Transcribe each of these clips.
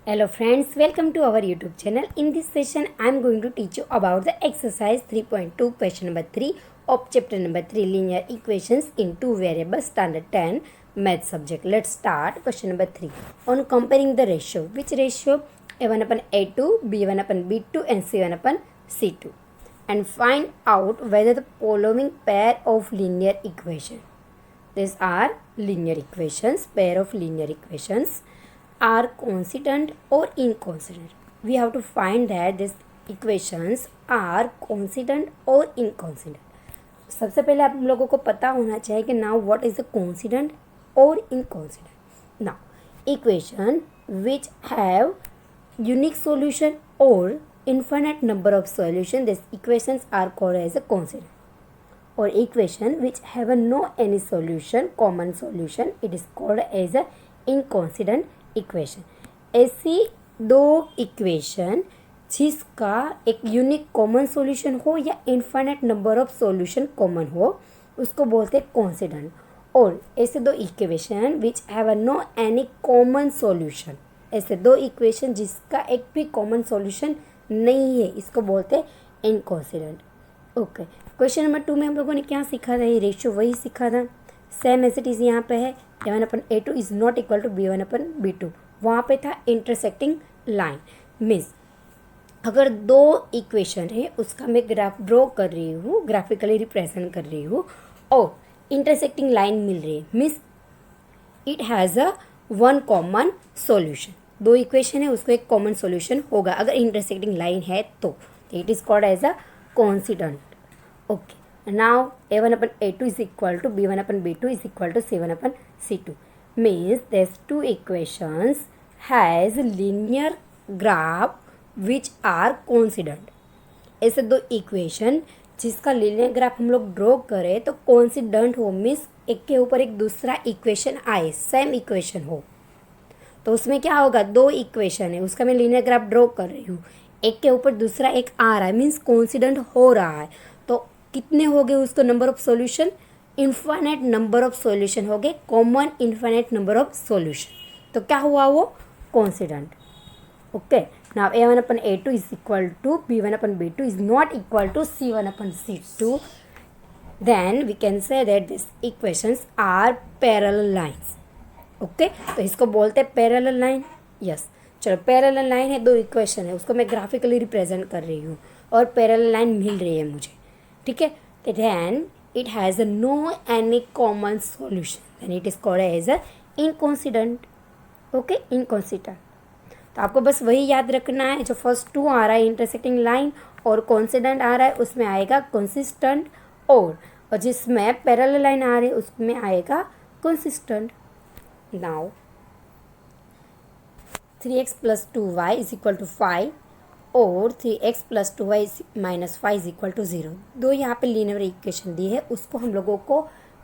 Hello friends, welcome to our YouTube channel. In this session, I am going to teach you about the exercise 3.2 question number 3 of chapter number 3 linear equations in two variables standard 10 math subject. Let's start question number 3 on comparing the ratio. Which ratio? A1 upon A2, B1 upon B2 and C1 upon C2, and find out whether the following pair of linear equations, these are linear equations, pair of linear equations, are constant or inconstant. We have to find that these equations are constant or inconstant. सबसे पहले आप लोगों को पता होना चाहिए कि now what is the constant or inconstant. Now equation which have unique solution or infinite number of solution, these equations are called as a constant. Or equation which have no any solution, common solution, it is called as a inconstant equation. ऐसी दो equation जिसका एक unique common solution हो या infinite number of solution common हो, उसको बोलते हैं कॉन्सिडेंट. और ऐसे दो equation which have no any common solution, ऐसे दो इक्वेशन जिसका एक भी कॉमन सॉल्यूशन नहीं है, इसको बोलते हैं इनकॉन्सिडेंट. ओके, क्वेश्चन नंबर 2 में हम लोगों ने क्या सीखा था? ये रेशियो वही सीखा था, सेम एज इट इज़ यहाँ पे है. A1 upon A2 is not equal to B1 upon B2. वहाँ पे था इंटरसेक्टिंग लाइन. मीन्स अगर दो इक्वेशन है उसका मैं ग्राफ ड्रॉ कर रही हूँ, ग्राफिकली रिप्रेजेंट कर रही हूँ और इंटरसेक्टिंग लाइन मिल रही है, means it has a one common solution. दो इक्वेशन है उसको एक कॉमन सॉल्यूशन होगा अगर इंटरसेक्टिंग लाइन है तो it is called as a coincident. Okay, now A1 upon A2 is equal to B1 upon B2 is equal to C1 upon C2. Means these two equations has linear graph which are coincident. ऐसे दो equation जिसका linear graph हम लोग draw करें तो coincident हो, means एक के ऊपर एक दूसरा इक्वेशन आए, सेम इक्वेशन हो, तो उसमें क्या होगा? दो इक्वेशन है उसका मैं लीनियर ग्राफ ड्रॉ कर रही हूँ, एक के ऊपर दूसरा एक आ रहा है, मीन्स कोइंसिडेंट हो रहा है. तो कितने हो गए उसको number of solution? Infinite number of solution हो गए, common infinite number of solution. तो क्या हुआ? वो coincident. Okay, now A1 upon A2 is equal to B1 upon B2 is not equal to C1 upon C2. Then we can say that this equations are parallel lines. Okay, तो इसको बोलते हैं parallel line. Yes, चलो parallel line है, दो equation है, उसको मैं ग्राफिकली रिप्रेजेंट कर रही हूँ और पैरेलल लाइन मिल रही है मुझे. ठीक है, then it has no any common solution, then it is called as a inconsistent. Okay, inconsistent. तो आपको बस वही याद रखना है, जो फर्स्ट टू आ रहा है इंटरसेक्टिंग लाइन और कॉन्सिडेंट आ रहा है उसमें आएगा कंसिस्टेंट, और जिसमें पैरेलल लाइन आ रही है उसमें आएगा कंसिस्टेंट. नाउ 3x + 2y = 5 और 3x + 2y - 5 = 0. दो यहाँ पे लीनियर इक्वेशन दी है, उसको हम लोगों को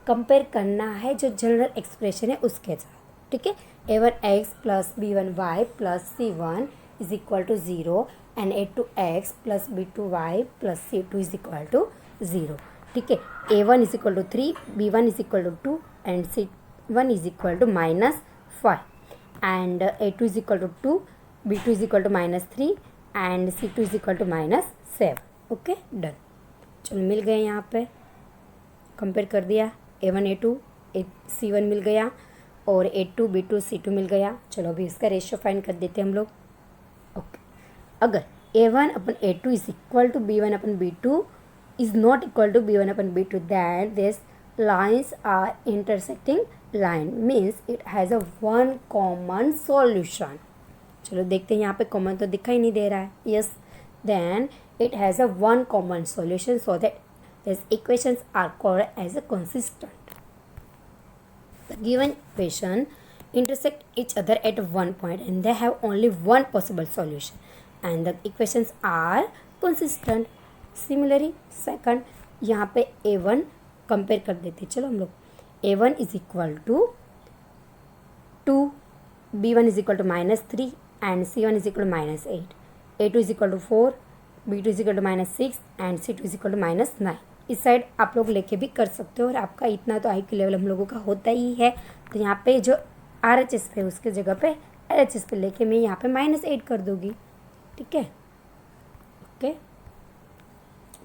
कंपेयर करना है जो जनरल एक्सप्रेशन है उसके साथ. ठीक है, A1x + B1y + C1 = 0 and A2x + B2y + C2 = 0. ठीक है, A1 = 3, B1 = 2 and C1 = -5 and A2 = 2, B2 = -3 and C2 = -7. Okay, done. चलो मिल गए, यहाँ पे कंपेयर कर दिया, A1 A2 C1 मिल गया और A2 B2 C2 मिल गया. चलो अभी इसका रेशियो फाइंड कर देते हैं हम लोग. ओके, अगर A1 upon A2 is equal to B1 upon B2 is not equal to B1 upon B2, that this lines are intersecting line, means it has a one common solution. चलो देखते हैं, यहाँ पे कॉमन तो दिखाई नहीं दे रहा है. Yes, then it has a one common solution, so that this equations are called as a consistent. The given equation intersect each other at one point and they have only one possible solution and the equations are consistent. Similarly second, यहाँ पे A1 compare कर देते. चलो हम लोग A1 is equal to 2, B1 = -3 and C1 = -8, A2 = 4, B2 = -6 and C2 = -9. इस side आप लोग लेके भी कर सकते हो और आपका इतना तो IQ लेवल हम लोगों का होता ही है, तो यहाँ पे जो RHS पे उसके जगह पे LHS पे लेके मैं यहाँ पे -8 कर दूँगी, ठीक है। ओके,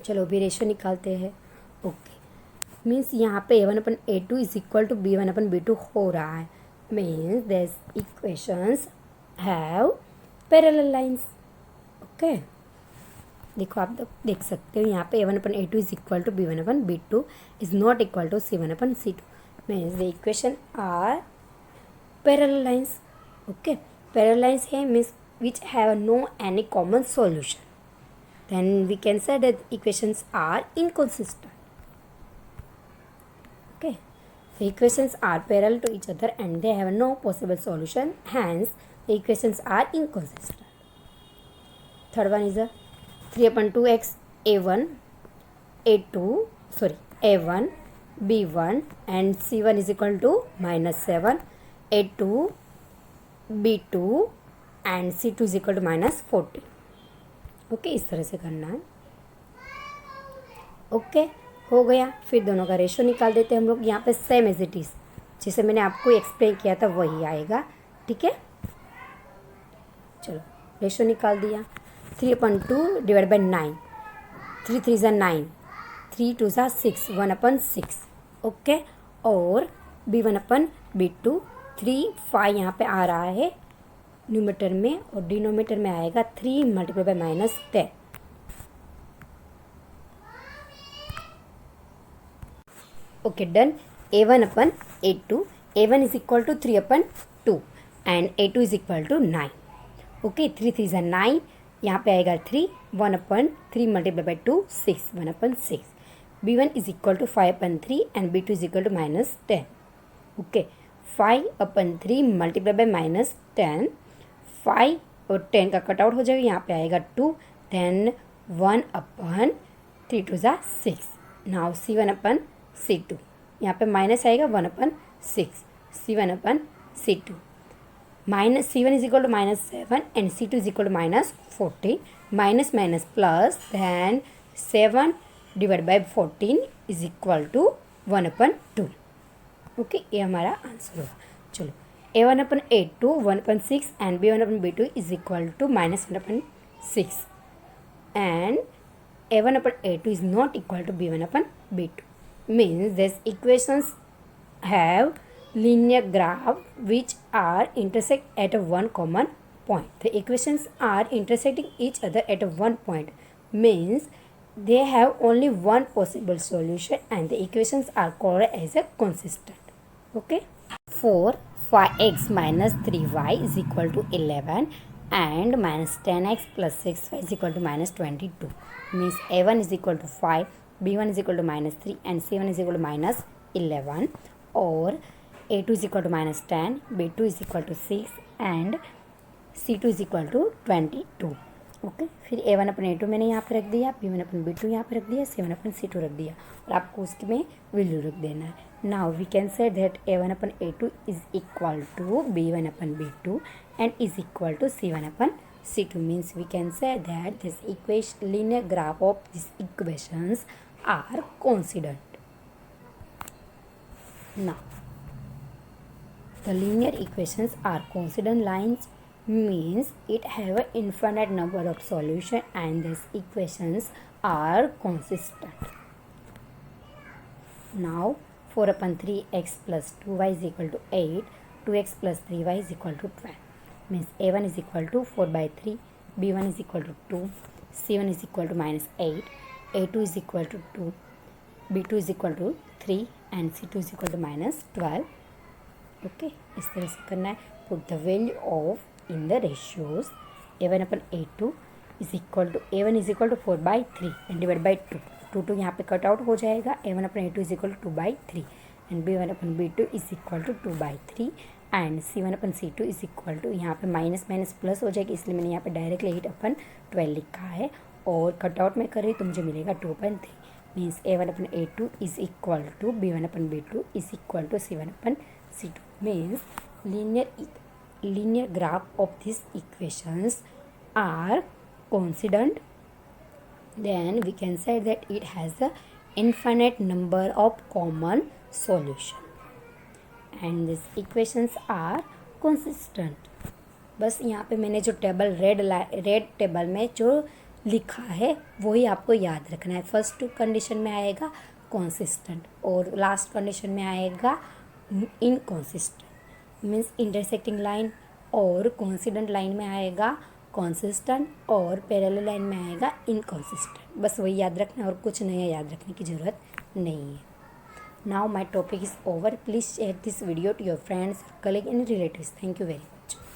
चलो भी रेशो निकालते हैं। ओके, मीन्स यहाँ पे A1/A2 is equal to B1/B2 हो रहा है। Means this equations have parallel lines. Okay, देखो आप देख सकते हो यहाँ पे A1/A2 is equal to B1/B2 is not equal to C1/C2। Means the equation are parallel lines. Okay, parallel lines है means which have no any common solution, then we can say that equations are inconsistent. Okay, the equations are parallel to each other and they have no possible solution, hence the equations are inconsistent. Third one is a 3/2x a1 a1 b1 and c1 is equal to -7, a2 b2 and C2 is equal to -14। Okay, इस तरह से करना है। Okay, हो गया। फिर दोनों का रेशो निकाल देते हैं हम लोग। यहाँ पे सेम एज इट इज़ जैसे मैंने आपको एक्सप्लेन किया था वही आएगा, ठीक है। चलो रेशो निकाल दिया। 3/2 डिवाइड बाई 9, 3 3 ज़ा 9, 3 2 ज़ा 6, 1/6। ओके, और B1/B2 3 5 यहाँ पे आ रहा है न्यूमेटर में और डिनोमीटर में आएगा 3 multiply by -10। Okay, done. A1/A2, A1 is equal to 3/2 and A2 is equal to 9। Okay, 3 3 ज़ा 9, यहाँ पे आएगा 3, 1/3 multiply by 2 6, 1/6। B1 is equal to 5/3 and B2 is equal to -10। Okay, 5/3 multiply by -10, 5 और 10 का कट आउट हो जाएगा, यहाँ पे आएगा 2, देन 1/3 2 ज़ा 6। नाउ C1/C2, यहाँ पे माइनस आएगा 1/6, C1/C2 C1 is equal to -7 and C2 is equal to -14, minus minus plus, then 7 divide by 14 is equal to 1/2। Okay, ये हमारा आंसर होगा। चलो, A1/A2 1/6 and B1/B2 is equal to -1/6 and A1/A2 is not equal to B1/B2. Means these equations have linear graph which are intersect at a one common point. The equations are intersecting each other at a one point means they have only one possible solution and the equations are called as a consistent. Okay, 4 5x minus 3y is equal to 11 and minus 10x plus 6y is equal to -22. Means A1 is equal to 5, B1 is equal to -3 and C1 is equal to -11 और A2 is equal to -10, B2 is equal to 6 and C2 is equal to 22. Okay, फिर A1/A2 मैंने यहाँ पे रख दिया, B1/B2 यहाँ पे रख दिया, C1/C2 रख दिया और आपको उसके में वैल्यू रख देना है। Now we can say that A1/A2 is equal to B1/B2 and is equal to C1/C2। Means we can say that this equation linear graph of this equations are coincident. Now the linear equations are coincident lines means it have an infinite number of solution and these equations are consistent. Now 4/3x plus 2y is equal to 8, 2x plus 3y is equal to 12. Means A1 is equal to 4/3, B1 is equal to 2, C1 is equal to -8, A2 is equal to 2, B2 is equal to 3 and C2 is equal to -12. Okay, इस तरह से करना है। Put the value of in the ratios. A1/A2 is equal to A1 is equal to 4/3 and divide by 2 2 यहाँ पे cut out हो जाएगा। A1/A2 is equal to 2/3 and B1/B2 is equal to 2/3 and C1/C2 is equal to, यहाँ पे minus minus plus हो जाएगी इसलिए मैंने यहाँ पे डायरेक्टली 8/12 लिखा है और कट आउट में करें तो मुझे मिलेगा 2/3। Means A1/A2 is equal to B1/B2 is equal to C1/C2। means linear graph of these equations are coincident, then we can say that it has a infinite number of common solution and these equations are consistent. बस यहाँ पे मैंने जो table red table में जो लिखा है वही आपको याद रखना है। फर्स्ट कंडीशन में आएगा कॉन्सिस्टेंट और लास्ट कंडीशन में आएगा इनकॉन्सिस्टेंट, मीन्स इंटरसेक्टिंग लाइन, और कोइंसिडेंट लाइन में आएगा कॉन्सिस्टेंट और पैरेलल लाइन में आएगा इनकॉन्सिस्टेंट। बस वही याद रखना और कुछ नया याद रखने की ज़रूरत नहीं है। Now my topic is over. Please share this video to your friends, colleagues and relatives. Thank you very much.